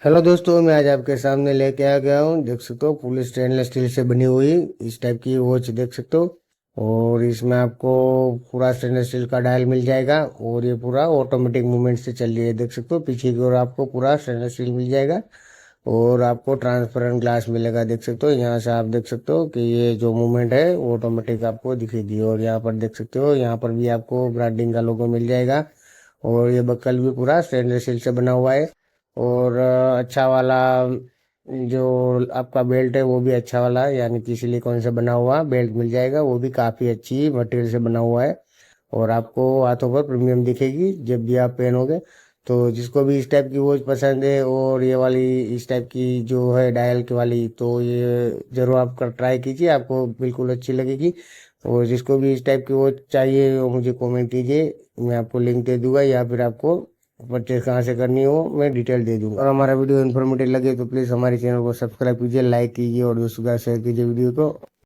Hello दोस्तों, मैं आज आपके सामने लेके आ गया हूँ। देख सकते हो फुल स्टेनलेस स्टील से बनी हुई इस टाइप की वॉच देख सकते हो। और इसमें आपको पूरा स्टेनलेस स्टील का डायल मिल जाएगा और ये पूरा ऑटोमेटिक मूवमेंट से चल रही है। देख सकते हो पीछे की ओर आपको पूरा स्टेनलेस स्टील मिल जाएगा और आपको ट्रांसपेरेंट ग्लास मिलेगा। देख सकते हो यहाँ से आप देख सकते हो कि ये जो मूवमेंट है वो ऑटोमेटिक आपको दिखेगी। और यहाँ पर देख सकते हो यहाँ पर भी आपको ब्रांडिंग का लोगो मिल जाएगा। और ये बक्कल भी पूरा स्टेनलेस स्टील से बना हुआ है। और अच्छा वाला जो आपका बेल्ट है वो भी अच्छा वाला है, यानी कि सिलिकॉन से बना हुआ बेल्ट मिल जाएगा। वो भी काफ़ी अच्छी मटेरियल से बना हुआ है और आपको हाथों पर प्रीमियम दिखेगी जब भी आप पहनोगे। तो जिसको भी इस टाइप की वॉच पसंद है और ये वाली इस टाइप की जो है डायल की वाली, तो ये जरूर आप कर ट्राई कीजिए, आपको बिल्कुल अच्छी लगेगी। और जिसको भी इस टाइप की वॉच चाहिए वो मुझे कमेंट कीजिए, मैं आपको लिंक दे दूंगा या फिर आपको परचेज कहाँ से करनी हो मैं डिटेल दे दूंगा। और हमारा वीडियो इन्फॉर्मेटिव लगे तो प्लीज़ हमारे चैनल को सब्सक्राइब कीजिए, लाइक कीजिए और दोस्तों के साथ शेयर कीजिए वीडियो को।